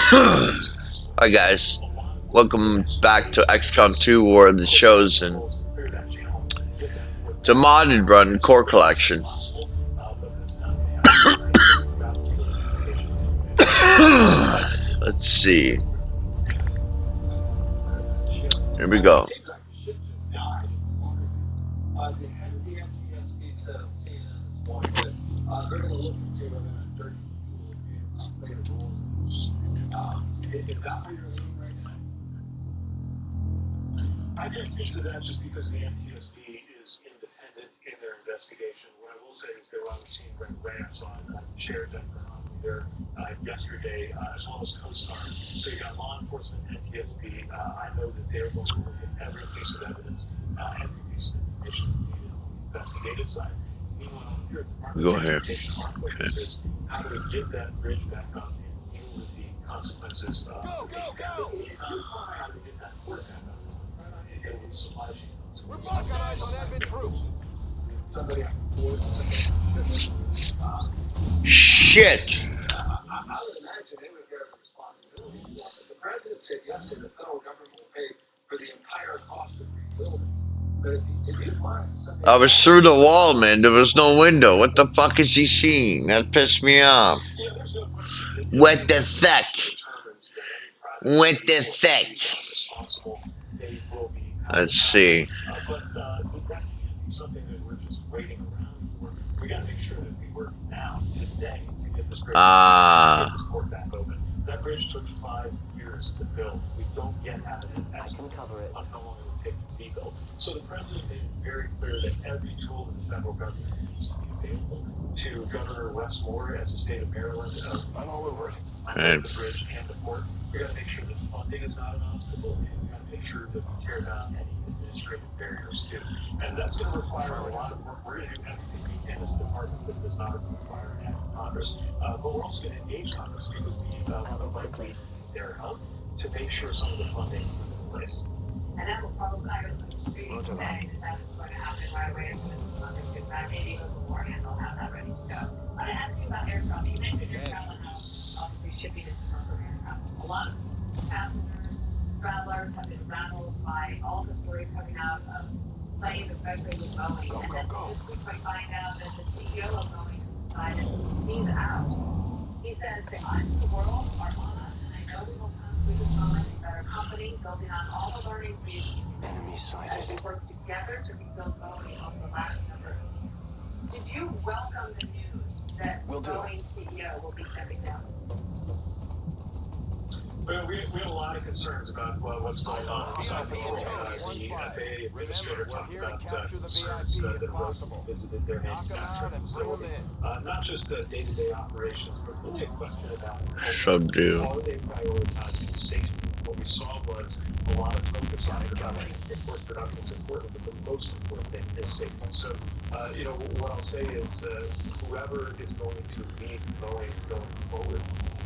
Hi guys, welcome back to Xcom 2 War of the Chosen. It's a modded run core collection. Let's see. Here we go. I can speak to that just because the NTSB is independent in their investigation. What I will say is they were on the scene when Rance on Chair Jennifer Huntley there yesterday, as well as Coast Guard. So you got law enforcement, NTSB. I know that they're going to look at every piece of evidence, every piece of information that's needed on the investigative side. Meanwhile, here at the Department Go of ahead. Transportation, our focus is how do we get that bridge back up and deal with the consequences of the being down. How do we get that port back up? We're locking eyes on enemy troops. Somebody Shit! I would imagine they would bear the responsibility for it. The president said yesterday the federal government will pay for the entire cost of rebuilding. But if you find something, I was through the wall, man. There was no window. What the fuck is he seeing? That pissed me off. there's no question that What the fuck? determines that What the fuck? responsible, they will be. Let's see. But that can't be something that we're just waiting around for. We got to make sure that we work now, today, to get this bridge, get this port back open. That bridge took 5 years to build. We don't yet have an estimate on how long it would take to rebuild. So the president made it very clear that every tool that the federal government needs to be available to Governor Wes Moore as the state of Maryland. I'm all over Okay. the bridge and the port. We got to make sure that funding is not an obstacle, and we got to make sure that we tear down any administrative barriers too. And that's going to require a lot of work. We're going to do everything we can as a department that does not require an act of Congress. But we're also going to engage Congress because we would likely need their help to make sure some of the funding is in place. And that will probably, I would agree today that is going to happen right away as soon as the Congress gets back, maybe even beforehand, they'll have that ready to go. I want to ask you about air travel. You mentioned air travel and how obviously shipping is the for air travel. A lot of passengers, travelers have been rattled by all the stories coming out of planes, especially with Boeing. And then this week we find out that the CEO of Boeing has decided he's out. He says the eyes of the world are on us, and I know we will come through this moment a better company, building on all the learnings we've as we work together to rebuild Boeing over the last number of years. Did you welcome the news that Boeing's CEO will be stepping down? Well, we have a lot of concerns about what's going on inside the world. The FAA administrator talked about concerns that were visited their manufacturing facility. Not just day-to-day operations, but really a question about So do. how are they prioritizing safety. What we saw was a lot of focus on production. Of course, production is important, but the most important thing is safety. So, what I'll say is whoever is going to lead Boeing going forward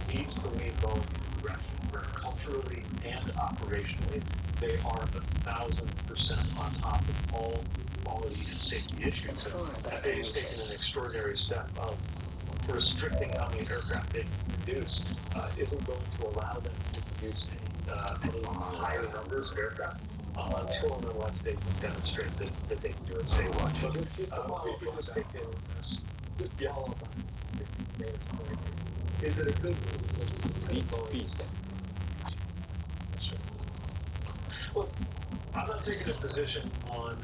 needs to lead Boeing in a direction where culturally and operationally they are 1,000% on top of all quality and safety issues. And FAA has taken an extraordinary step of restricting how many aircraft they can produce. Isn't going to allow them to produce any higher numbers of aircraft until and unless they can demonstrate that they can do it safely. But we've just taken just yell about is it a good beast? Look, I'm not taking a position on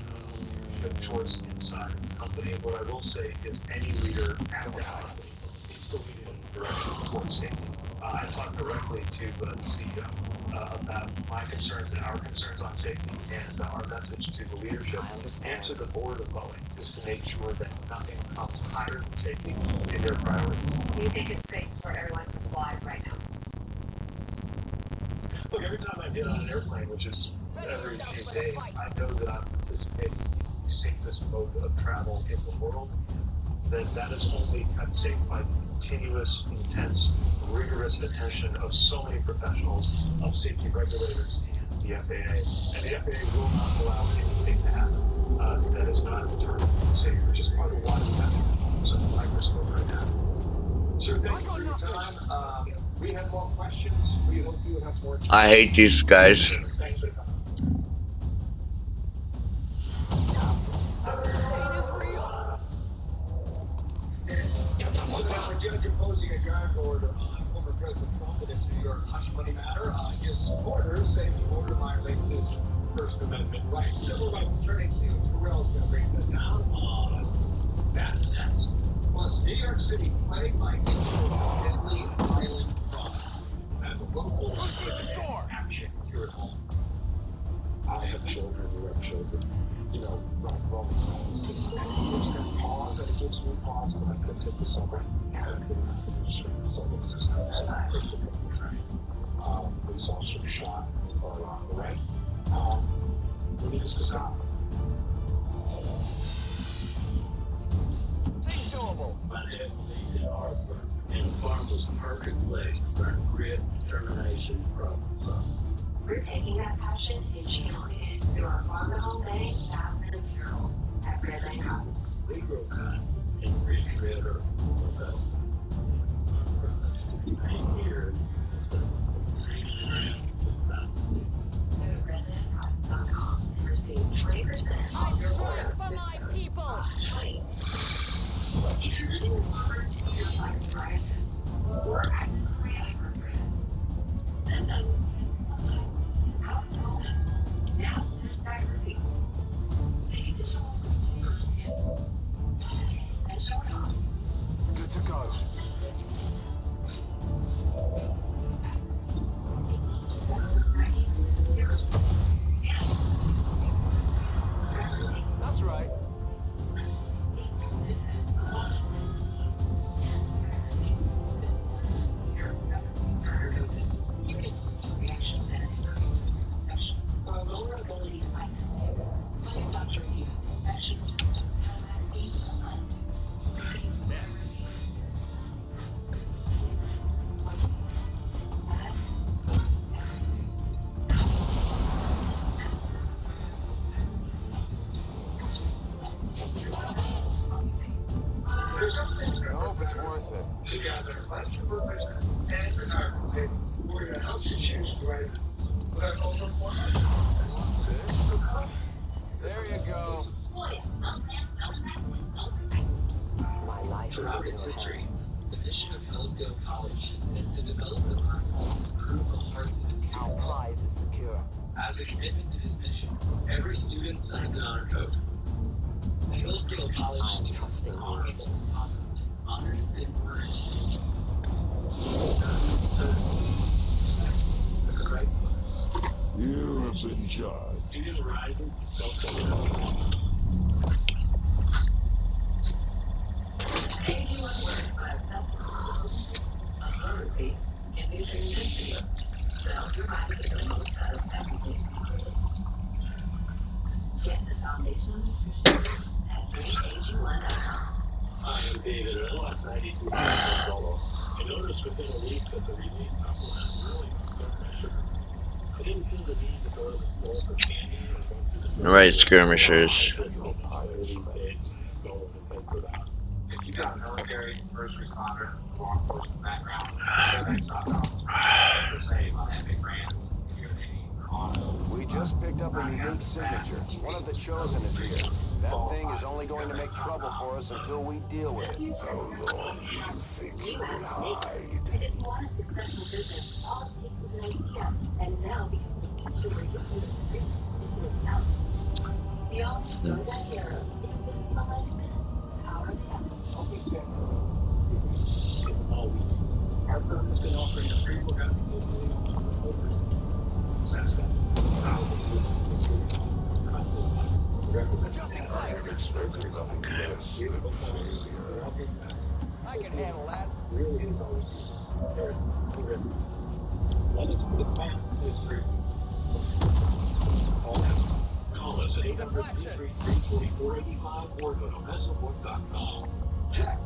leadership choice inside of the company. What I will say is any leader at that company needs to lead in a direction towards safety. I talked directly to the CEO about my concerns and our concerns on safety, and our message to the leadership and to the board of Boeing is to make sure that nothing comes higher than safety in their priority. Do you think it's safe for airlines to fly right now? Look, every time I get on an airplane, which is every few days, I know that I'm participating in the safest mode of travel in the world. That is only kept safe by the continuous, intense, rigorous attention of so many professionals, of safety regulators and the FAA. And the FAA will not allow anything to happen that is not determined safe, which is part of why we have such a microscope right now. So thank you for your time. We had more questions, we hope you would have more. I hate these guys. Thanks for coming. So now we're judge imposing a gag order on former President Trump in its New York hush money matter. His supporters say the order violates his First Amendment rights. Civil rights attorney Leo Terrell's going to break that down on that next. Plus, New York City plagued by incidents of deadly and violent crime. And the locals taking action here at home. I have children, you have children. You know, like Roman's on the city. And it gives them pause, and it gives me pause when I could take the summer and solar systems and I picked up the train. It's also shot far along the way. We need to stop. Seems doable. But it needed hard work. And the farm was the perfect place to learn grit, determination, problem solving. We're taking that passion and channeling it through our farm to home bank, Chapman and Carroll at Red Lane Cotton. We grow cotton in Ridge Red or metal. Here, Go to redlandcotton.com and receive 20% off your order. For my people. That's right. If you're living in farmers with your psoriasis or active psoriatic arthritis, symptoms sometimes out of the moment. Now there's Sacrifice. See additional your skin and show it off. Good to go. That's right. Vulnerability to fight. Tell your doctor if you have an infection or symptoms of a vaccine or not. There's some things that I hope it's worth it. together, like your profession and retirement savings. We're going to help you choose the right but over 400. There you go. My life Throughout its history, the mission of Hillsdale College has been to develop the minds and improve the hearts of its Our students. prize is secure. As a commitment to this mission, every student signs an honor code. The Hillsdale College student is honorable and confident, honest and courageous. Serves, respect, for the rights of others. You have been judged. Student rises to self-government. Thank you, words by authority and nutrition to help your body get the most out of everything. Get the foundational nutrition at 3AG1.com. I am David, and I lost 92 pounds solo. I noticed within a week that the release supplement really took my sugar. I didn't feel the need to go to the store for candy or go to the All right, skirmishers. If you got a military, first responder, law enforcement background, for save on epic brands, if you're Navy or auto. We just picked up a unique signature. One of the chosen is here. That thing is only going to make trouble for us until we deal with it. How long do you think you can hide? I didn't want a successful business. All it takes is an idea. And now, because of the future, we're getting into the reality. The office throw that arrow. Get a business behind it. Power of capital. Is all we do. Our firm has been offering a free workout facility for over satisfaction. I'm expecting nothing less than failure. I can handle that. Really is always there's the risk. Let us put the plan is free. Call us at 800-333-4485 or go to messelbook.com. Check.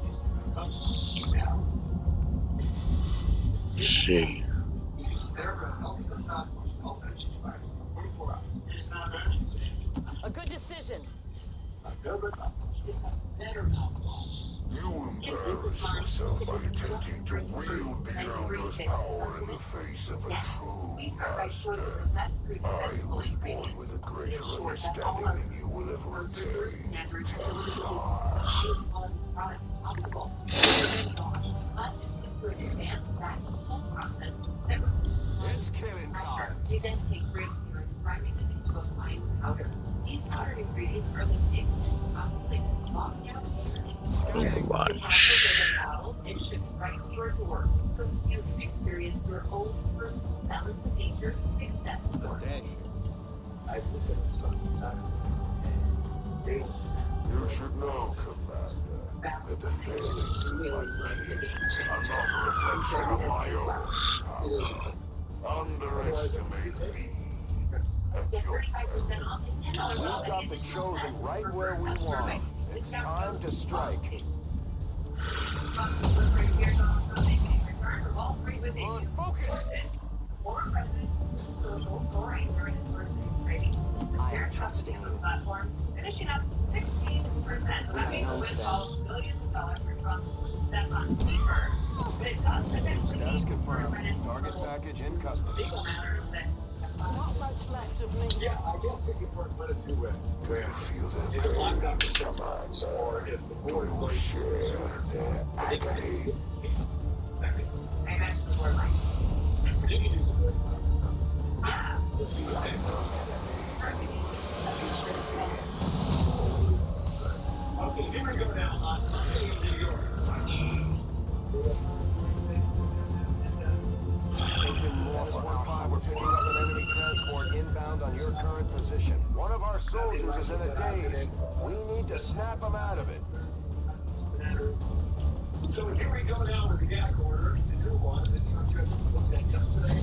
Now. See. Because they're helping them not help engine fires for 24 hours. It's not an emergency. A good decision. October just a better outlaw. You embarrass yourself by attempting to wield the Elders' power in the face of a true We start by sourcing master. the best fruit I and was vegetable born ingredients. with a greater Ensure that all understanding our than you will ever rigorous attain. standards deliver the highest quality product possible. Then wash, cut, and put through an advanced practical process that It's killing pressure. time. We then take grape urine and grinding them into a fine powder. These powdered ingredients are then mixed and processed long down Oh, the watch. bottled and shipped right to your door, so you can experience your own personal balance of nature success story. I think that it's something time. You should know, Commander, that the failings of my machines are not a reflection of my own power. Underestimate me at Get your 35% off and $10 We've off got at the additional chosen sets right for where we customer want. mix. It's Discount time code to strike. Delivery here on Sunday can return to Wall Street with Come on, you. focus. Or residents, social store, and during its first day trading. I Their am trusting trusted you. platform, finishing up 16%. So that means a windfall of millions of dollars for Trump. That's on paper, but it does potentially Status mean confirmed. financial Target troubles, package in custody. legal matters that Not much left of me. Yeah, I guess it could work one of two ways. Do you feel that Either locked pain, up for 6 months, or if the board you plays share sooner. their I think I agony? can I mentioned before, like, you can use a good yeah, Okay, here we go now on Sunday in New York. Agent Morris 1-5, we're picking up an enemy transport inbound on your current position. One of our soldiers is in a daze. We need to snap him out of it. So here we go now with the gag order. It's a new one that you looked at yesterday.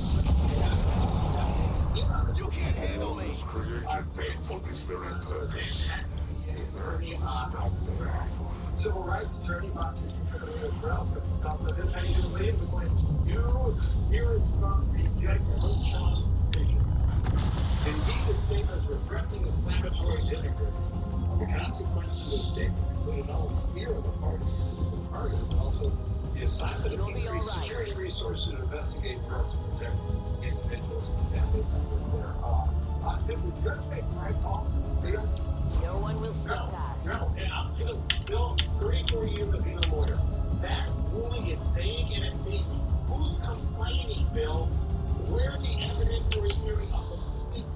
You can't handle me. Was created for this very purpose. Stop their awful Civil rights attorney, Brown, says so this how you believe we're going to here is from the Judge Sean's decision. Indeed, the statements reflecting inflammatory disorder. The consequences of the statements included not only fear of the party, but also the assignment of increased security resources to investigate threats and protect individuals and family members. Did the judge make the right call? No one will slip past. No, and I'm gonna, Bill, 34 years of being a lawyer. That ruling is vague and ambiguous. Who's complaining, Bill? Where's the evidence for a hearing of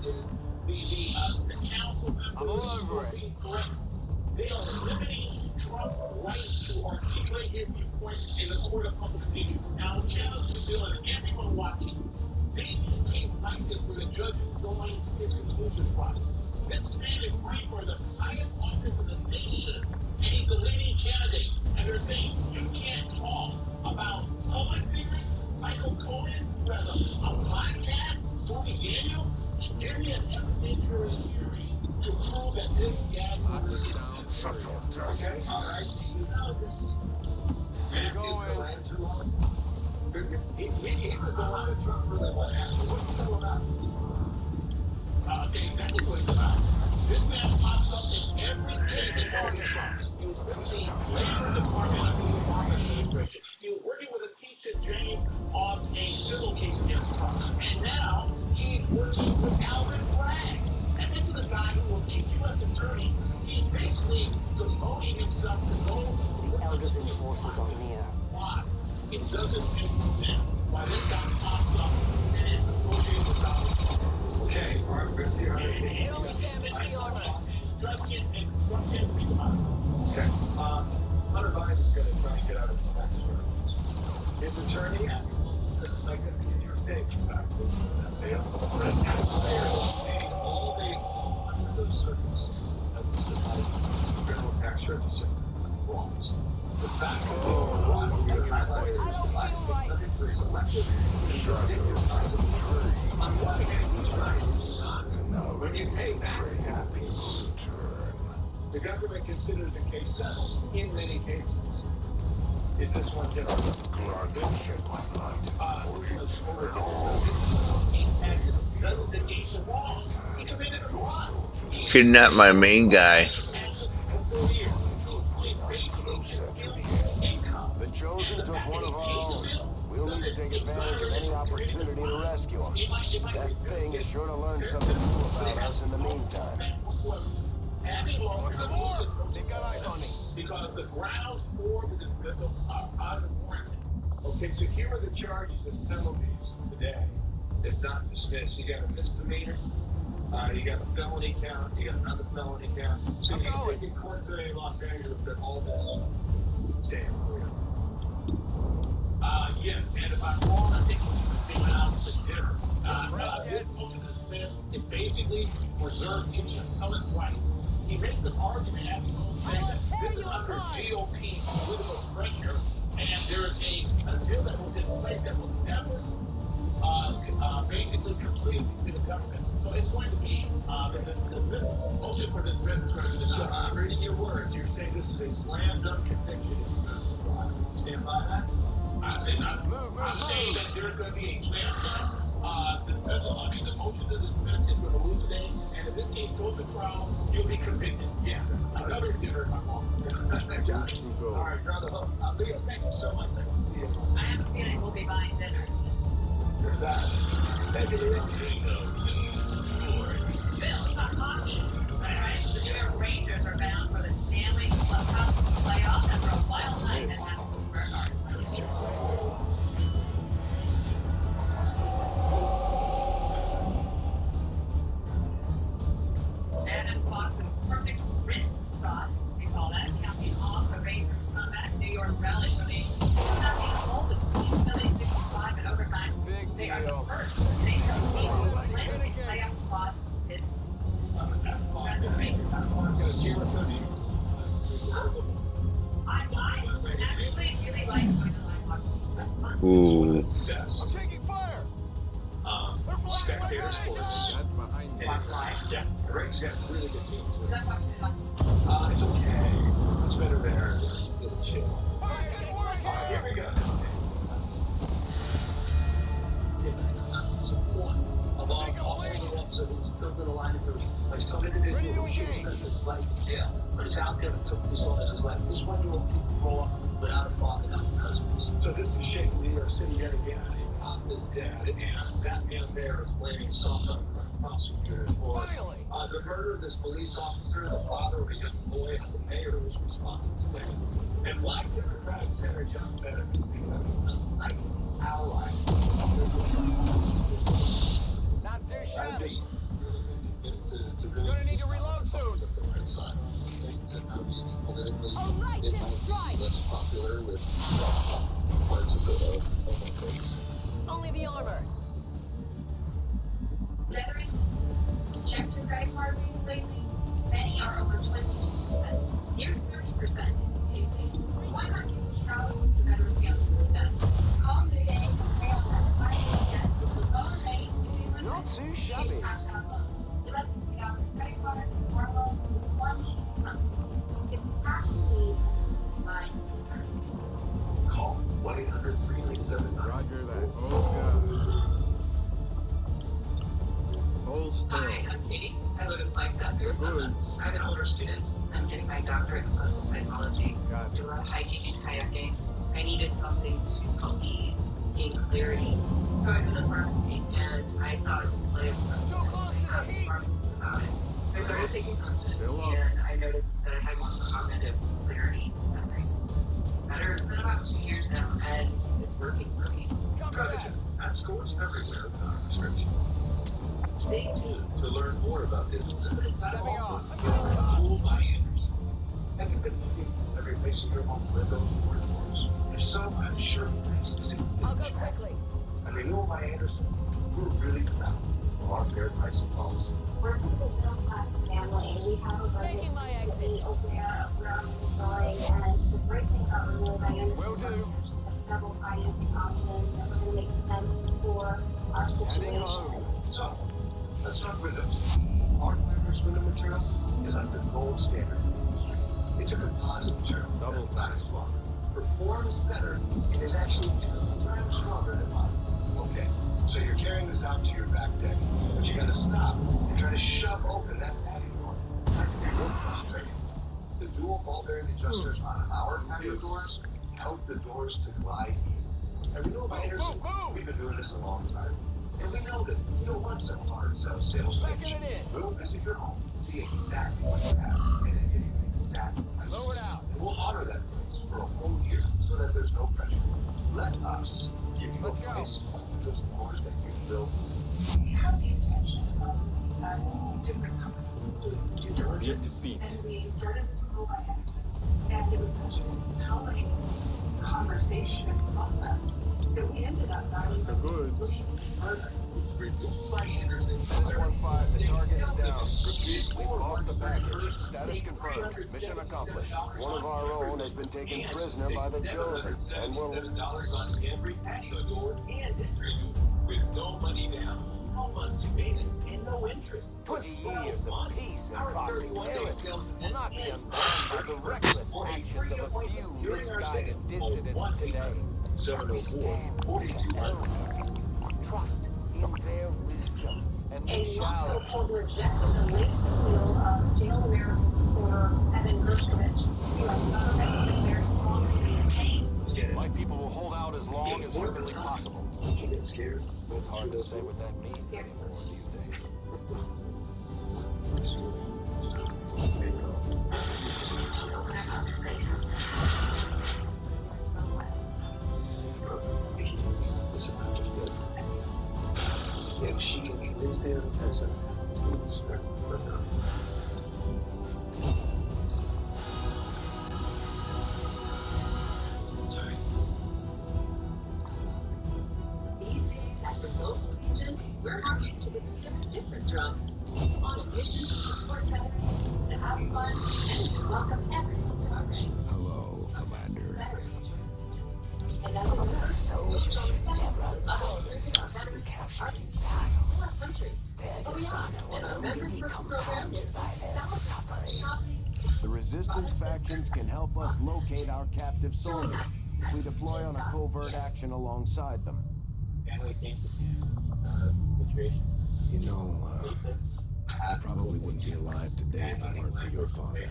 the witnesses, the council I'm all over it. being correct? They are limiting Trump's right to articulate his viewpoint in the court of public opinion. Now, I challenge you, Bill, and everyone watching. Maybe a case like this where the judge is going his conclusion process. This man is running for the highest office in the nation, and he's the leading candidate. And they're saying you can't talk about Cohen figures, Michael Cohen, who has a podcast, Stormy Daniels. Give me an evidentiary hearing to prove that this guy is okay. All right, you know this. And he was the one that Trump really went after. What's he all about? Exactly what it's about. This man pops up in every case involving Trump. He was with the Labor Department of the Obama administration. He was working with Letitia James on a civil case against Trump. And now he's working with Alvin Bragg. And this is a guy who was a U.S. attorney. He's basically devoting himself to those The elders and forces on the earth. why. It doesn't make sense why this guy pops up and is associated with Donald Trump. Okay, all right, we're going to see how many cases. Okay, Hunter Biden is going to try to get out of his tax returns. His attorney, like in New York State, the taxpayer is paying all they under those circumstances that was denied federal tax register laws. The fact that they were wrong, we are highlighting subject to selective and predictive possibility. On the other hand, he's right, is he not? When you pay tax, the government considers the case settled in many cases. Is this one different? Doesn't negate the wrong. He committed a crime. Kidnap my main guy. For 4 years. rescue him. That thing is sure to learn something new about us in the meantime. Any longer than They got eyes on me. because the ground floor of this vessel are out of warranty. Okay, so here are the charges and penalties today. If not dismissed, you got a misdemeanor, you got a felony count, you got another felony count. So you can take in court today in Los Angeles that all this stand clear. Yes, and if I'm wrong, I think we should be out for dinner. This motion to dismiss is basically reserved in the appellate rights. He makes an argument at the old saying that this is under GOP political pressure, and there is a bill that was in place that was never basically completed to the government. So it's going to be the motion for dismiss is going to be so I'm reading your words. You're saying this is a slam dunk conviction. Stand by that? I'm saying that there's going to be a slam dunk dismissal. I mean, the motion to dismiss is going to lose today, and if this case goes to trial, you'll be convicted. Yes. Another dinner if I'm wrong. All right, you're on the hook. Leo, thank you so much. Nice to see you. I have a feeling we'll be buying dinner. There's that. Thank you, Leo. Sports. Bill, it's on hockey. Alright, the New York Rangers are bound for the Stanley Cup playoff after a wild night at Madison Square Garden. Adam Fox's perfect wrist shot, we call that, capping off the Rangers' comeback. New York rallied from a 2-0 hole with Philly 65 in overtime. They are the first major team to win a playoff spot this season. That's a Rangers. I actually really like going to live hockey. That's fun. Ooh. I'm taking fire. Spectator sports. Watch live. Yeah, the Rangers have a really good team. Is that what It's okay. It's better there. Little chill. All right, here we go. Support of all the officers who's still been alive in like some individual who should have spent his life in jail, but is out there and took this on as his life. This 1-year-old people grow up without a father, without husbands. So this is shaking New York City yet again. Pop is dead, and that man there is blaming soft on prosecutors for the murder of this police officer, the father of a young boy, and the mayor who was responding to it. And why Democratic Senator John Bennett is being like ally. Not too shabby. It's a You're gonna need to reload soon. Politically, All right, it then might strike. be less popular with parts of the folks. Only the armor. Veteran, checked your credit card reading lately? Many are over 22%, near 30% in payday. Why not take a travel with the veteran family with them? Call me today and pay off that final debt. Go today and Not too shabby. cash out loan. It lets you pay off your credit cards and car loans with 1 easy month. If you actually mind concern. Call 1-800-397-9. Roger that. Oh, God. Hold still. Hi, I'm Katie. I live in Flagstaff, Arizona. I'm an older student. I'm getting my doctorate in clinical psychology. I do a lot of hiking and kayaking. I needed something to help me gain clarity. So I was in a pharmacy and I saw a display of I asked the pharmacist about it. I started taking Content and I noticed that I had more cognitive clarity. Memory was better. It's been about 2 years now and it's working for me. Provision at stores everywhere without prescription. Stay tuned to learn more about this limited time offer Cool by Anderson. Have you been looking at replacing your home windows or doors? If so, I'm sure this is I'll go quickly. At Renewal by Anderson, we're really proud of our fair pricing policy. We're a typical middle-class family. We have a budget Taking my to exit. be aware of where I'm going, and the great thing about Renewal by Anderson Will do. is have several financing options that really make sense for our situation. So, let's talk windows. Our Fibers window material is like the gold standard in the industry. It's a composite material that lasts longer, performs better, and is actually 2 times stronger than mine. Okay, so you're carrying this out to your back deck, but you gotta stop and try to shove open that patio door. That can be real frustrating. The dual ball bearing adjusters on our patio doors help the doors to glide easily. And we know by Anderson, we've been doing this a long time. And we know that you don't want some hard sales pitch. Backing it in. We'll visit your home, see exactly what you have, and then give you exactly what you Lower it out. And we'll honor that place for a whole year so that there's no pressure. Let us give you Let's a go. place on those floors that you built. We have the intention of different companies doing some due diligence. And we started with Pro by Henderson. And it was such a compelling conversation and process that we ended up not even Good. looking further. By Anderson. This 1-5, the target is down. Repeat, we've lost the package. Status confirmed. Mission accomplished. One of our own has been taken prisoner by the Chosen, and will... $7 on every patio door and entry with no money down, no monthly payments, and no interest. 20 years of peace and prosperity will not be undone by the reckless actions of a few misguided dissidents today. 704 4200. Trust in their wisdom, and we And we also shall... pulled the rejected the latest appeal of Jail America for Evan Gershkovich. The U.S. government declared wrongly detained. Let's get it. My people will hold out as long as humanly possible. You get scared. It's hard to say what that means anymore these days. When I got to say something. If she can convince them to start working on These days at the local region, we're marching to the beat of a different drum. On a mission to support veterans, to have fun, and to welcome everyone to our ranks. Hello, Commander. Veterans Retreat. And as a member, we'll join thousands of others serving our veterans, our people, our country. Oh yeah, and our member perks program is $1,000 shopping. The resistance factions can help us locate our captive soldiers if we deploy on a covert action alongside them. family came to situation. You know, I probably wouldn't be alive today if it weren't for your father.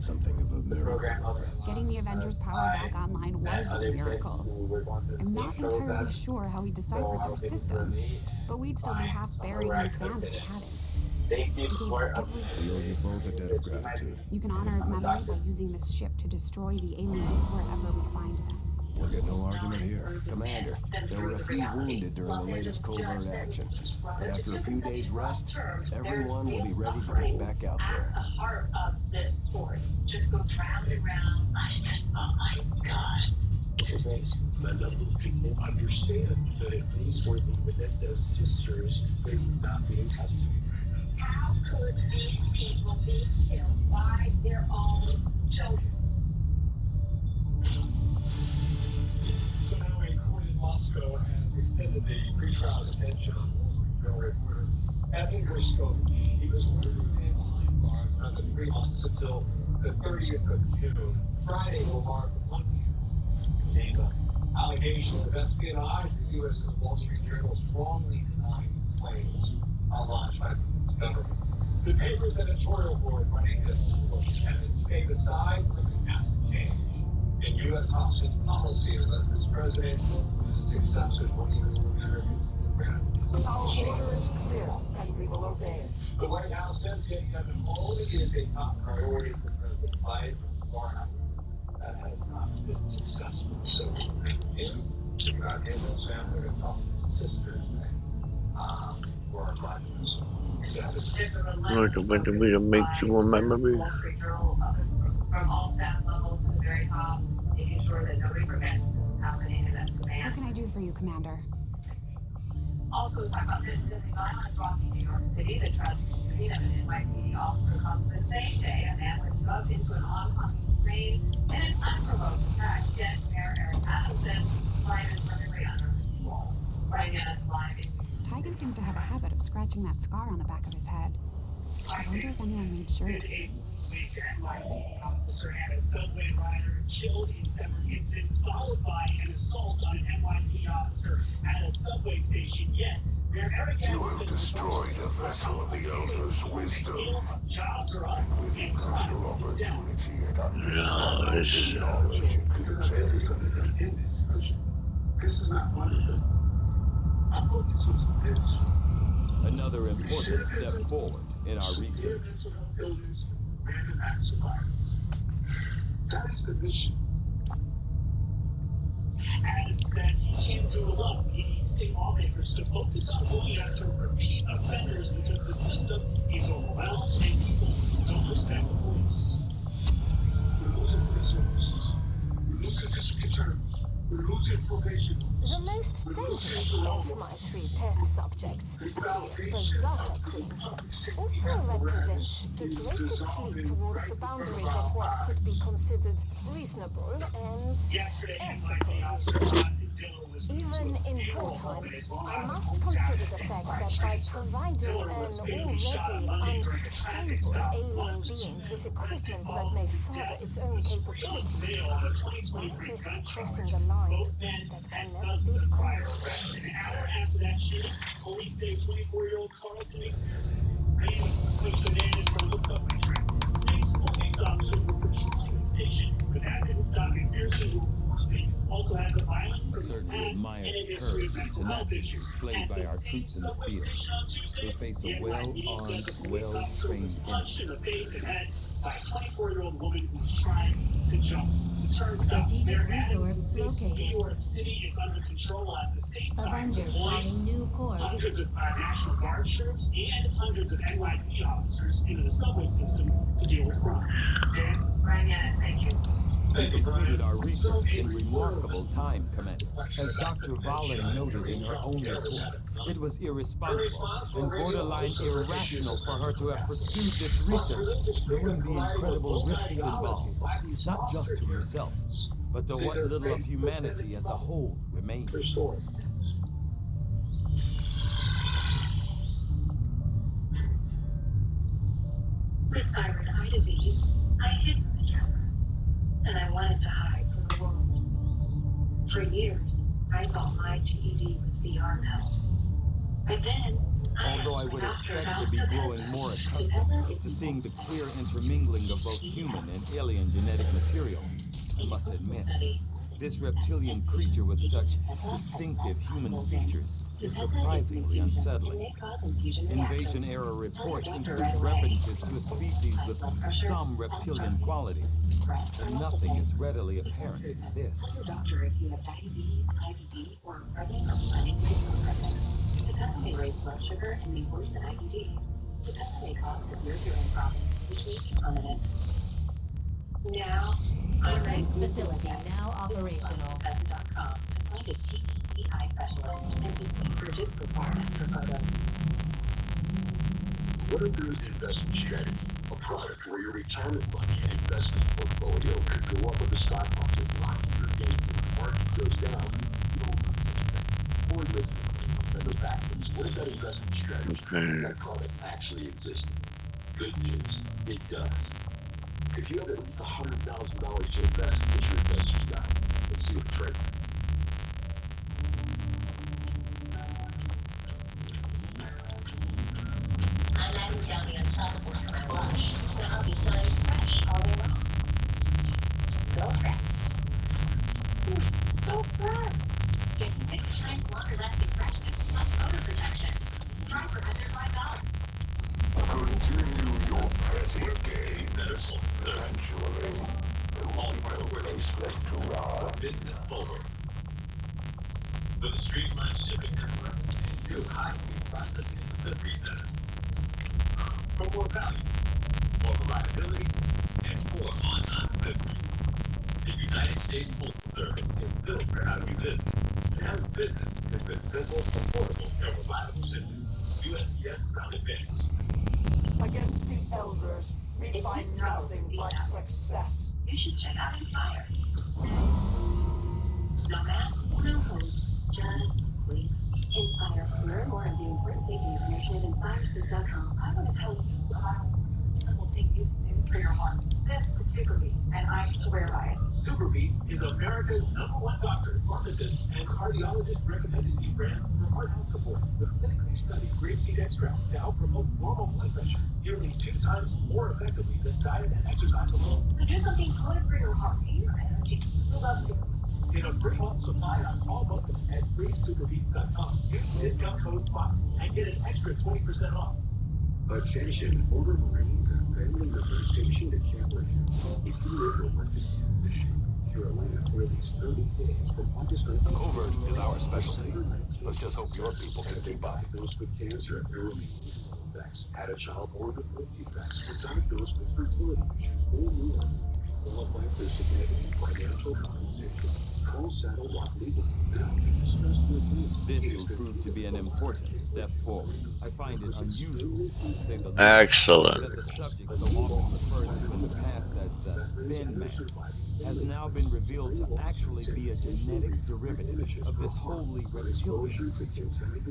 Something of a miracle. Getting the Avengers' power back online was a miracle. I'm not entirely sure how he deciphered their system, but we'd still be half buried in the sand if we hadn't. Thanks you He gave support. everything. We owe you both a debt of gratitude. You can honor his memory by using this ship to destroy the aliens wherever we find them. We'll get no argument here. Commander, there were a few wounded during the latest covert action. But after a few days rest, everyone will be ready to get back out At there. the heart of this story just goes round and round. I just, oh my God. This is amazing. A number of people understand that if these were the Menendez sisters, they would not be in custody. How could these people be killed by their own children? So now a court in Moscow has extended the pretrial detention on Wall Street Journal reporter Evan Gershkovich. He was ordered to remain behind bars for 3 months until the 30th of June. Friday will mark 1 year. The allegations of espionage, the U.S. and Wall Street Journal strongly denying these claims launched by the government. The paper's editorial board running this book Evan's famous sides something has to change in U.S. hostage policy unless this president and his successors will even Americans to the ground. Our order is clear, and we will obey it. The White House says getting Evan only is a top priority for President Biden. So far, however, that has not been successful. So, him, about him, his family, and talk to his sisters, for our lives. Like a way to me to make you a memory. Wall Street Journal, from all staff levels to the very top, making sure that nobody forgets this is happening and that's What command. can I do for you, Commander? Also, talk about this in the violence rocking New York City. The tragic shooting of an NYPD officer comes the same day a man was shoved into an oncoming train in an unprovoked attack. Yet Mayor Eric Adams says crime is perfectly under control. Right in us live in Tigan seems to have a habit of scratching that scar on the back of his head. I wonder if anyone made sure to... NYPD officer and a subway rider killed in separate incidents, followed by an assault on an NYPD officer at a subway station. Yet, Mayor Eric Adams says destroyed a vessel of the Elder's wisdom. Jobs are up, and crime is down. No, it's... This is not money. I'm focused on this. Another important step forward in our research. Mental health illness, random acts of violence. That is the mission. Adam said he can't do it alone. He needs state lawmakers to focus on going after repeat offenders because the system is overwhelmed and people don't respect the police. We're losing police officers. We're losing district attorneys. We're losing probation The officers. most dangerous of my three test subjects, the Berserker Queen, also represents the greatest leap towards the boundaries of what could be considered reasonable and ethical. Even in wartime, I must consider the fact that by providing an already unstable alien being with equipment that may further its own capabilities, I risk crossing the line that can never be accomplished. An hour after that shooting, police say 24-year-old Carlton Ignace pushed a man in front of the subway train. 6 police officers were patrolling the station, but that didn't stop McPherson, who reportedly also has a violent I certainly admire the courage and tenacity displayed by our troops in the field. They face a well-armed, well-trained enemy. In the face and head by a 24-year-old woman who was trying to jump. The turnstile. Their Adams is New York City is under control at the same time. Avenger flying new course. Hundreds of National Guard troops and hundreds of NYPD officers into the subway system to deal with crime. Dan? Right, yes, thank you. We completed our research in remarkable time, Commander. As Dr. Valen noted in her own report, it was irresponsible and borderline irrational for her to have pursued this research, knowing the incredible risks involved, not just to herself, but to what little of humanity as a whole remains. With thyroid eye disease, I hid from the camera, and I wanted to hide from the world. For years, I thought my TED was beyond help. But then, Although I would expect to be growing more accustomed to seeing the clear intermingling of both human and alien genetic material, I must admit, this reptilian creature with such distinctive human features is surprisingly unsettling. Invasion-era reports include references to a species with some reptilian qualities, but nothing is readily apparent in this. Tell your doctor if you have diabetes, IBD, or are pregnant or planning to become pregnant. Tepessa may raise blood sugar and be worse than IBD. Tepessa may cause severe hearing problems, which may be permanent. Now, Facility now operational. Tepessa.com to find a TED eye specialist and to see Bridget's before and after photos. What if there is an investment strategy, a product where your retirement money and investment portfolio could go up with the stock market, locking your gains, and the market goes down? You don't lose anything. Or live and the fact is, what if that investment strategy, that product actually existed? Good news, it does. If you have at least $100,000 to invest, get your investors guide. Let's see what the trade. I'm adding down the unstoppables to my blush. Now I'll be smelling fresh all day long. Go fresh. Go fresh. Get 50 times longer lasting freshness plus odor protection. Try for under $5. Continue your petty game. Eventually, the one will be set to ride. Business over. With a streamlined shipping network and new high-speed processing and delivery centers. For more value, more reliability, and more on-time delivery. The United States Postal Service is built for how to do business. And how to do business has been simple, affordable, and reliable shipping. USPS Ground Advantage. Against the elders, we find nothing but success. You should check out Inspire. No mask, no hose, just sleep. Inspire. Learn more on the important safety information at inspiresleep.com. I want to tell you about a simple thing you can do for your heart. This is Super Beats, and I swear by it. Super Beats is America's #1 doctor, pharmacist, and cardiologist recommended new brand for heart health support. The clinically studied grapeseed extract to help promote normal blood pressure nearly 2 times more effectively than diet and exercise alone. So do something good for your heart and your energy. Who loves Super Beats? in a free month supply on all buttons at freesuperbeats.com. Use discount code FOX and get an extra 20% off. Attention, former Marines and family members stationed at Camp Lejeune. If you live or work in Michigan, Carolina for at least 30 days from August 19th. Covert is our specialty. Let's just hope your people can keep up. Diagnosed with cancer, early defects, had a child born with birth defects, were diagnosed with fertility issues, or more. Qualify for significant financial compensation. Call Saddle Rock Legal now to discuss their case. This will prove to be an important step forward. I find it unusual, to say the least, Excellent. that the subject so often referred to in the past as the thin man has now been revealed to actually be a genetic derivative of this wholly reptilian creature.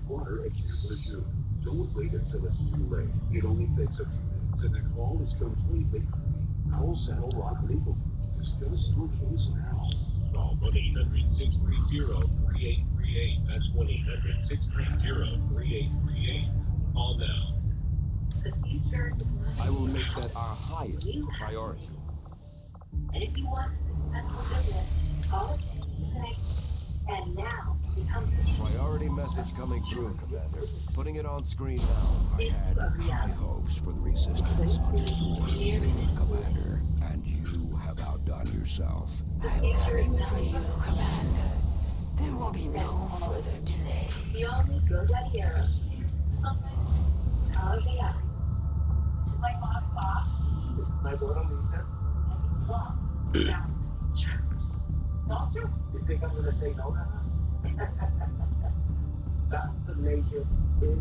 Water at Camp Lejeune. Don't wait until it's too late. It only takes a few minutes, and the call is completely free. Call Saddle Rock Legal. Discuss your case now. Call 1-800-630-3838. That's 1-800-630-3838. Call now. The future is not I will make that our highest priority. And if you want a successful business, all it takes is an idea. And now becomes the Priority message coming through, Commander. Putting it on screen now. I had high hopes for the resistance under your leadership, Commander. And you have outdone yourself. I'm having for you, Commander. There will be no further delay. The only good idea is something. How they are. This is my mom, Bob. This is my daughter, Lisa. And Bob. Now, Not true. You think I'm going to say no to her? That's the Major is a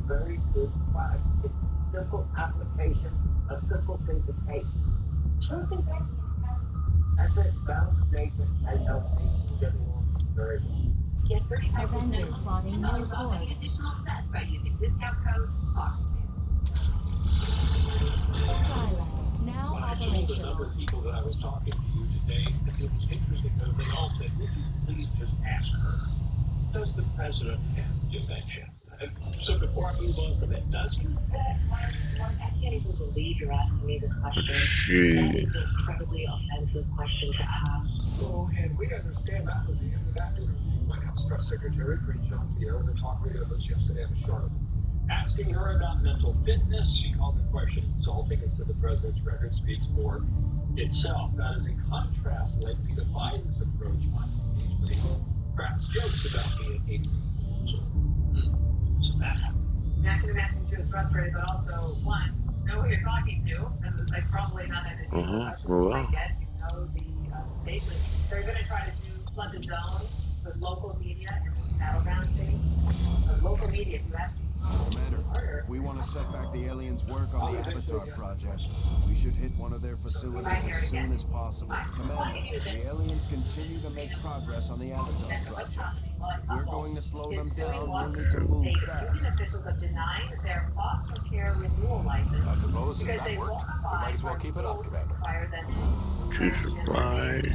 very good product. It's simple application, a simple thing to take. truth and grace. That's it. Balance Major and healthy. Get along very well. Get 35% Avengers off plotting and new others off any course. additional sets by using discount code FOXNEWS. Twilight, now When I told a number operational. of people that I was talking to you today, it was interesting because they all said, would you please just ask her, does the president have dementia? So before I move on from it, does he? I can't even believe you're asking me this question. That She. is an incredibly offensive question to ask. Oh, and we understand that was the end of that interview. White House Press Secretary Karine Jean-Pierre on the talk radio host yesterday in Charlotte. Asking her about mental fitness, she called the question insulting and said the president's record speaks for itself. That is in contrast likely to Biden's approach on engagement, cracks jokes about being a so that happened. I can imagine she was frustrated, but also, one, know who you're talking to, and it's like probably not an Well. I get, you know, the statement. They're going to try to flood the zone with local media and battleground states. Local media, if you ask me, Commander, we want to set back the aliens' work on the Avatar project. We should hit one of their facilities as soon as possible. Commander, the aliens continue to make progress on the Avatar project. If we're going to slow them down, we'll need to move fast. accusing officials of denying their foster care renewal license I suppose because if they that worked, won't we abide might as well by keep it up, rules Commander. required them Jesus Christ.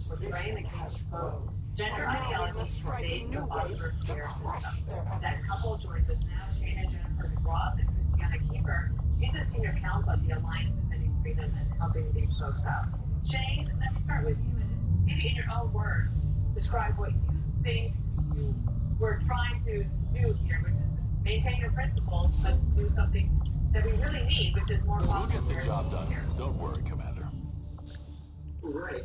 portraying the case quote, gender ideology pervades the foster care system. That couple joins us now, Shane and Jennifer DeGross and Christiana Keeper. She's a senior counsel at the Alliance Defending Freedom and helping these folks out. Shane, let me start with you and just maybe in your own words, describe what you think you were trying to do here, which is to maintain your principles, but to do something that we really need, which is more We'll foster get the care. job done. Don't worry, Commander. Right.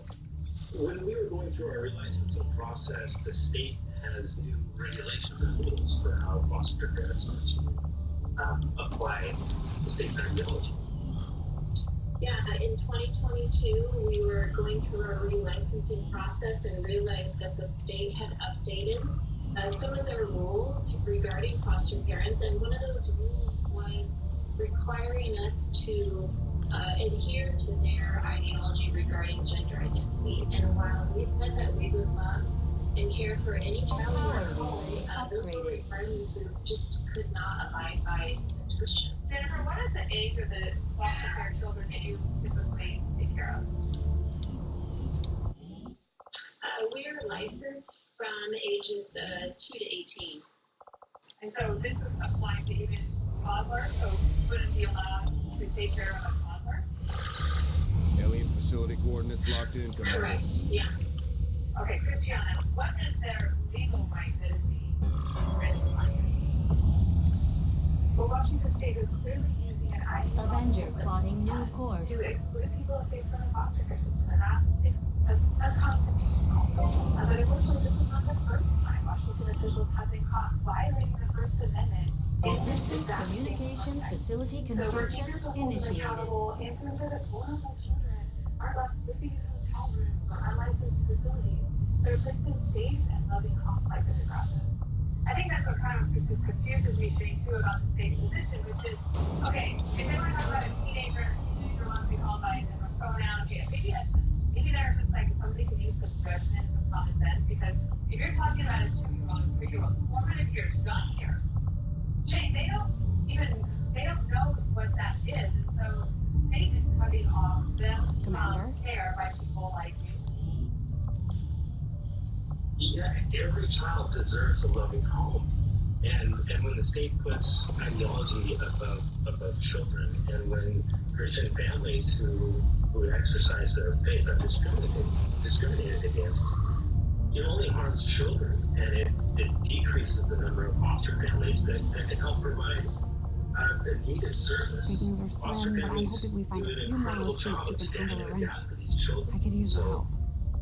When we were going through our relicensing process, the state has new regulations and rules for how foster parents are to apply the state's ideology. Yeah, in 2022, we were going through our relicensing process and realized that the state had updated some of their rules regarding foster parents, and one of those rules was requiring us to adhere to their ideology regarding gender identity. And while we said that we would love and care for any child in our home, those were requirements we just could not abide by as Christians. Jennifer, what is the age of the foster care children that you typically take care of? We are licensed from ages 2 to 18. And so this would apply to even toddlers, so you wouldn't be allowed to take care of a toddler? Alien facility facility coordinates locked in, Commander. Correct, yeah. Okay, Christiana, what is their legal right that is being infringed upon here? Well, Washington State is clearly using an Avenger ideological plotting new test course. to exclude people of faith from the foster care system, and that's unconstitutional. But unfortunately, this is not the first time Washington officials have been caught violating the First Amendment in this Distance exact same communications context. facility So we're construction eager to hold them initiated. accountable and to ensure that vulnerable children aren't left sleeping in hotel rooms or unlicensed facilities. They're placed in safe and loving homes like this process. I think that's what kind of just confuses me, Shane, too, about the state's position, which is, okay, if they want to talk about a teenager wants to be called by a different pronoun, okay, maybe there's just like somebody can use some judgment, some common sense, because if you're talking about a 2-year-old, 3-year-old, formative years, young years, Shane, they don't know what that is, and so the state is cutting off them from care by people like you. Yeah, every child deserves a loving home. And when the state puts ideology above children, and when Christian families who exercise their faith are discriminated against, it only harms children, and it decreases the number of foster families that can help provide the needed service. Things are Foster slim, but I'm families hoping we find do a an few more incredible recruits job who of can standing handle in a the wrench. gap for these children. I could use the So help.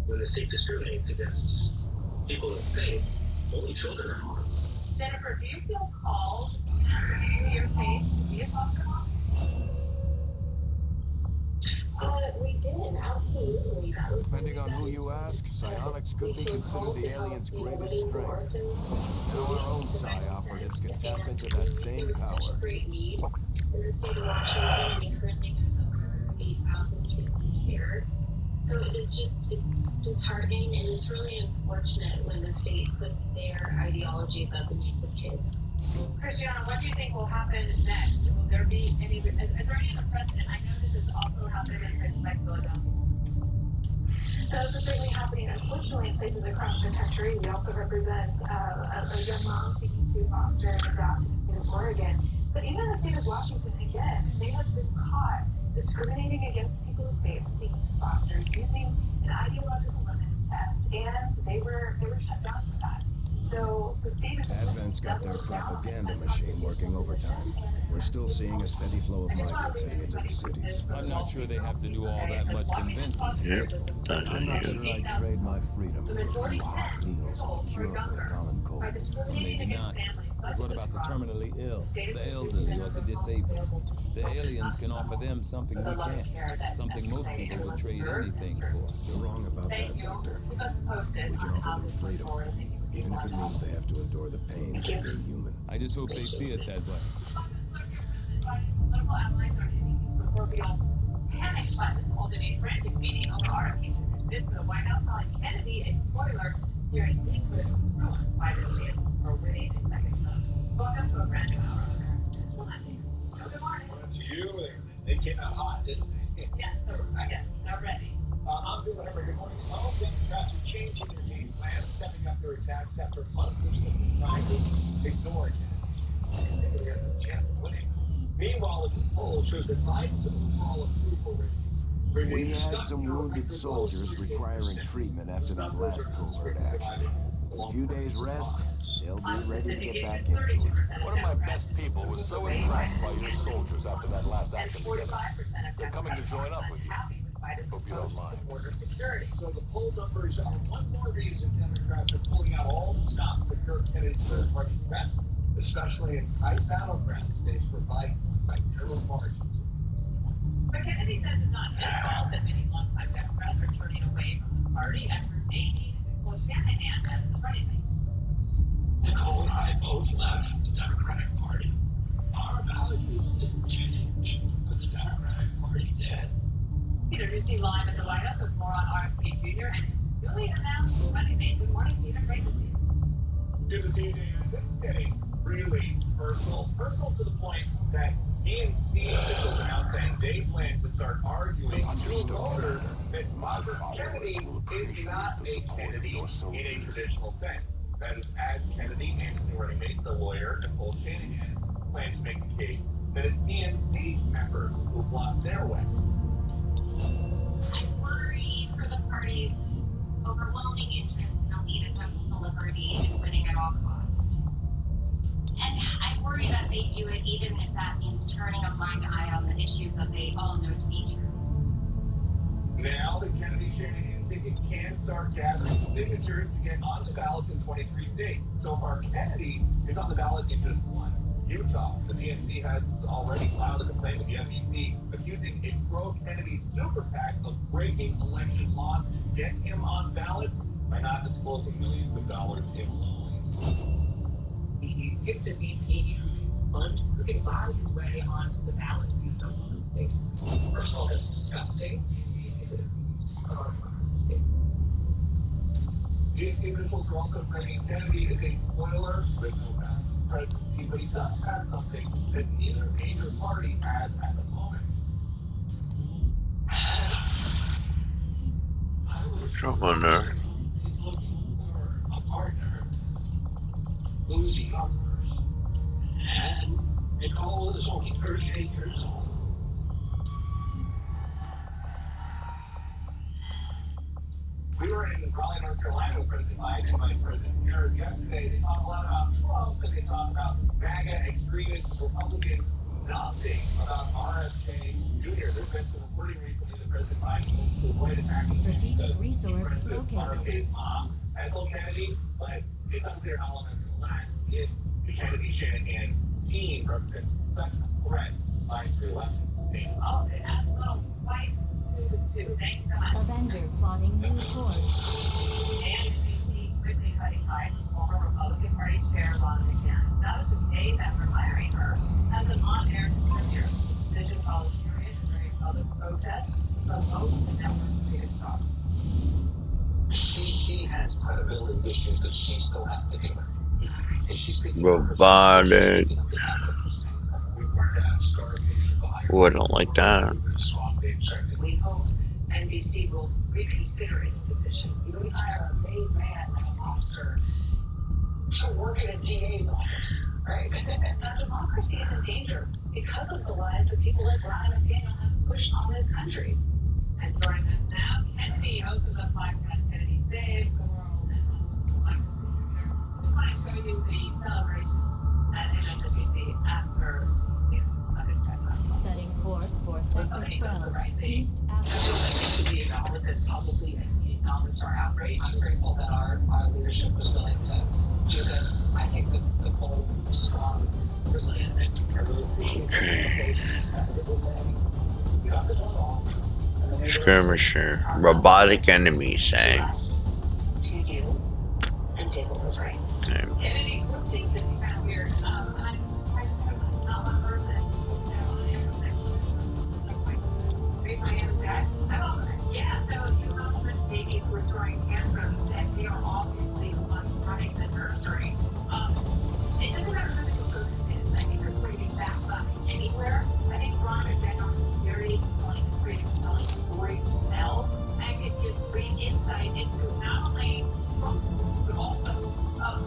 when the state discriminates against people of faith, only children are harmed. Jennifer, do you feel called to your faith to be a foster mom? We did, absolutely. That was Depending on who you ask, psionics could be considered the aliens' greatest strength. Now our own psi operatives can tap into that same There was such power. a great need in the state of Washington. I mean, currently there's over 8,000 kids in care. So it's disheartening, and it's really unfortunate when the state puts their ideology above the needs of kids. Christiana, what do you think will happen next? Will there be any, is there any other precedent? I know this has also happened in places like Philadelphia. Those are certainly happening, unfortunately, in places across the country. We also represent a young mom seeking to foster and adopt in the state of Oregon. But even in the state of Washington, again, they have been caught discriminating against people of faith seeking to foster, using an ideological litmus test, and they were shut down for that. So the state is Advent's got their propaganda machine working overtime. We're still seeing a steady flow of migrants heading into the cities. I'm not sure they have to do all that much convincing. Yep, that's I'm not it. sure I'd trade my freedom The for a majority few hot 10 meals and a cure for a common cold. by discriminating Maybe against not. families But such what as about the process. terminally ill, The state is the reducing elderly, or the number of disabled? available to The children, aliens not can just offer them something the we loving can't, care that something most society people would everyone trade deserves anything and for. You're wrong about Thank that, you. Doctor. Keep us posted We can on how offer them this moves freedom, forward. I think it would be even if it wonderful. means they have to endure the pain of being human. I just hope they see it that way. Political allies are hitting the proverbial panic button, holding a frantic meeting over RFK Jr.'s bid for the White House, calling Kennedy a spoiler, fearing he could ruin Biden's chances for winning a second term. Welcome to a brand new hour of American Good morning. To you, they came out hot, didn't they? Yes, they're ready. I'm Bill Henry. Good morning. All Democrats are changing their game plan, stepping up their attacks after months of simply trying to ignore it. And they have a chance of winning. Meanwhile, the poll shows that Biden's overall approval rating We remains had stuck some near wounded record lows, soldiers 38%. requiring treatment after that Numbers last are not covert stricken action. by A few days rest, they'll be ready to get back into it. One of my best people was so impressed by your soldiers after that last action together. They're coming to join up with you. Hope you don't mind. Border security. So the poll numbers are one more reason Democrats are pulling out all the stops that curb Kennedy's third-party threat, especially in tight battleground states where Biden won by narrow margins. But Kennedy says it's not his fault that many longtime Democrats are turning away from the party after naming Nicole Shanahan as his running mate. Nicole and I both left the Democratic Party. Our values didn't change, but the Democratic Party did. Peter Ducey live at the White House with more on RFK Jr. and his newly announced running mate. Good morning, Peter. Great to see you. Good to see you, Dan. This is getting really personal. Personal to the point that DNC officials are now saying they plan to start arguing to voters that Robert Kennedy is not a Kennedy in a traditional sense. That is, as Kennedy and his running mate, the lawyer Nicole Shanahan, plan to make the case that it's DNC members who blocked their way. I party's overwhelming interest in elitism, celebrity, and winning at all costs. And I worry that they do it even if that means turning a blind eye on the issues that they all know to be true. Now the Kennedy Shanahan ticket can start gathering signatures to get onto ballots in 23 states. So far, Kennedy is on the ballot in just one. Utah, the DNC has already filed a complaint with the FEC accusing a pro-Kennedy super PAC of breaking election laws to get him on ballots by not disclosing millions of dollars in loans. He picked a VP fund who can buy his way onto the ballot in the blue states. First of all, that's disgusting. Is it abuse of our democracy? DNC officials are also claiming Kennedy is a spoiler with no path to presidency, but he does have something that neither major party has at the moment. Something on there. Looking for a partner who's yours. And Nicole is only 38 years old. We were in Raleigh, North Carolina with President Biden and Vice President Harris yesterday. They talked a lot about Trump and they talked about MAGA extremists, Republicans, nothing about RFK Jr. There's been some reporting recently that President Biden wants to avoid attacking Strategic resource President located. RFK's mom, Ethel Kennedy, but it's unclear how long that's going to last if the Kennedy-Shanahan team represents such a threat by re-election. Oh, it adds a little spice to the stew. Thank you so much. Avenger plotting new course. And NBC quickly cutting ties with former Republican Party Chair Ron McGahn. That was just days after hiring her as an on-air contributor. The decision follows furious and very public protests from most of the network's biggest stars. She has credibility issues that she still has to deal with. Is she speaking Robotic. Oh, I don't like that. We hope NBC will reconsider its decision. You don't hire a made man like a mobster. She'll work in a DA's office, right? Our democracy is in danger because of the lies that people like Ron McDaniel have pushed on this country. And joining us now, Kennedy, host of the podcast Kennedy Saves the World, and also Alexis contributor. Just want to show you the celebration at MSNBC after the Sunday press last month. Setting course for Sector 12. Right thing. East Africa. To be acknowledged as publicly as we acknowledge our outrage. I'm grateful that our leadership was willing to do that. I think this is the bold, strong, resilient, and I really appreciate the conversation as it was saying. We got this one wrong. Skirmisher. Robotic enemies, eh? To you, and did what was right. Okay. Kennedy, one thing that we found weird, I'm surprised President, not one person, raise my hand and say, I'm over it. Yeah, so you have a bunch of babies who are throwing tantrums, and they are obviously the ones running the nursery. It doesn't matter who the conclusion is. I think they're creating backlash anywhere. I think Ron and Ben are very willing to create a compelling story to tell, and could give great insight into not only Trump, but also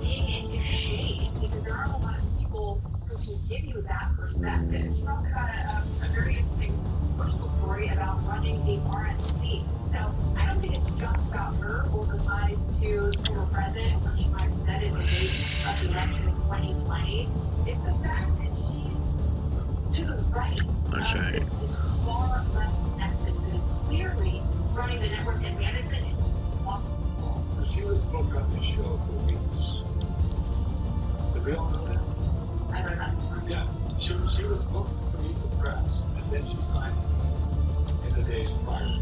being in his shade, because there aren't a lot of people who can give you that perspective. Trump's got a very interesting personal story about running the RNC. So I don't think it's just about her or the ties to the former president, or she might have said it in the days of the election in 2020. It's the fact that she's to the right. Okay. This far left nexus that is clearly running the network and management is possible. She was booked on this show for weeks. Did we all know that? I don't know. Yeah. She was booked to meet the press, and then she signed in the days prior to it.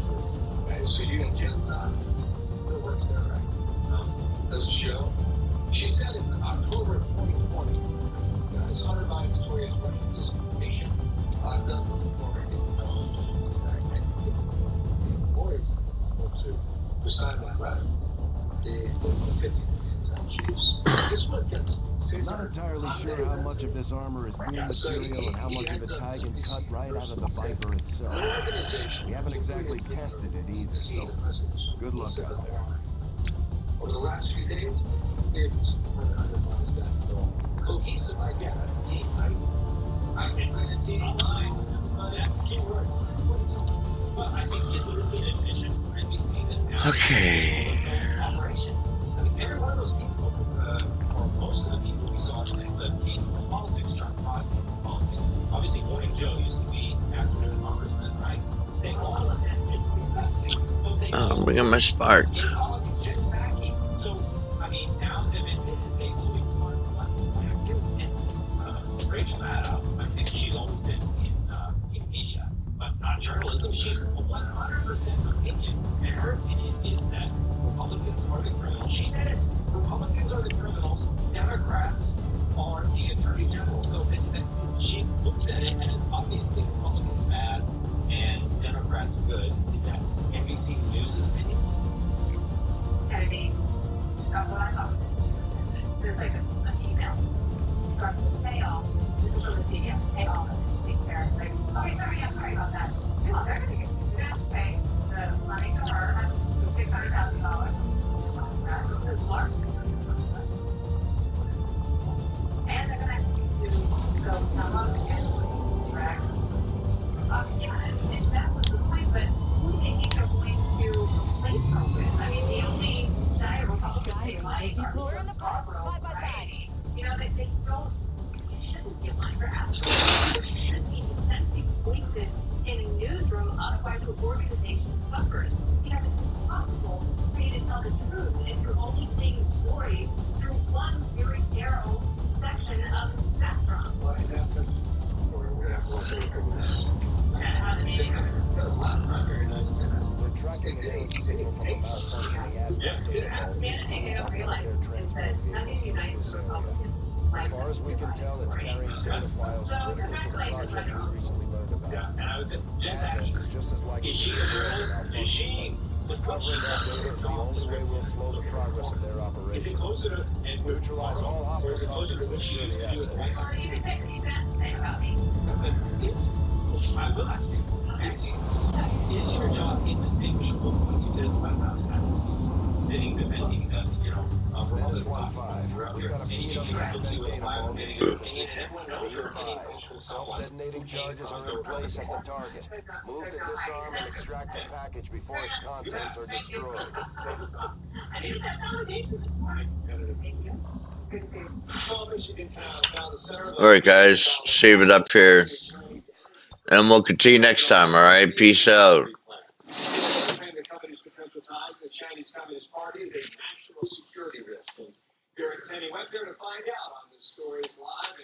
Okay, so you got Jen Sun, still works there, right? Does a show. She said in October of 2020, this Hunter Biden story is Russian disinformation. Dozens of former intelligence employees, folks who signed that letter, the 50 chiefs. This one gets Not entirely sure how much of this armor is new material and how much of it Tigan cut right out of the Viper itself. We haven't exactly tested it either, so good luck out there. Over the last few days, it's undermines that cohesive idea. That's a team, right? I can bring a team online. That's the key word. But I think it's a admission for NBC that now Okay. Operation. I mean, every one of those people, or most of the people we saw tonight, came from politics, trying to buy politics. Obviously, Morning Joe used to be afternoon congressman, right? They all of them. Oh, I'm bringing my spark. In politics, just backing. So, I mean, now they've admitted they only want Rachel Maddow, I think she's always been in media, but not journalism. She's 100% opinion, and her opinion is that Republicans are the criminals. She said it. Republicans are the criminals. Democrats are the attorney general. So she looks at it as obviously Republicans bad and Democrats good. Is that NBC News' opinion? I mean, what I thought was there's like an email. It starts with payoff. This is from the CDF. Payoff. Take care. Like, okay, sorry, yeah, sorry about that. No, they're going to get sued. They're going to have to pay the money to her, $600,000. Those are large. And they're going to have to be sued. So, now, how does it correct? Yeah, and that was the point, but who do they think they're going to replace her with? I mean, the only Senate Republicans they like are Scarborough, right? You know, they don't, it shouldn't be a line for absolutely. There should be dissenting voices in a newsroom, otherwise your organization suffers. Because it's impossible for you to tell the truth if you're only seeing the story through one very narrow section of the spectrum. Well, I think that's we're going to have to watch over this. Very nice. We're tracking an alien signal from a malfunctioning adapter. Managing they don't realize is that none of the United Republicans like As far as we can tell, it's carrying data files so critical to the project we recently learned about. Yeah, and I was just Advent asking, is just as likely is she to a be journalist? Is she Recovering that data is the only way we'll slow the progress of their Is it operation. closer to and Neutralize all hostile or is it closer to what she used to do with security the you can say what you can say about me. I will ask you, is your job indistinguishable from what you did at the White House? I was sitting defending the, Menace Republican 1-5. We've got a feed on the advent data vault. opinion, and everyone knows your opinion Five. comes from someone. Self-detonating charges are in place at the target. Move to disarm and extract the package before its contents are destroyed. I didn't have validation this morning. Thank you. Good to see you. television in town down the center of All right, guys, save it up here, and we'll continue next time. All right, peace out. the company's potential ties to the Chinese Communist Party is a national security risk. And Derek Tenney went there to find out on the stories live.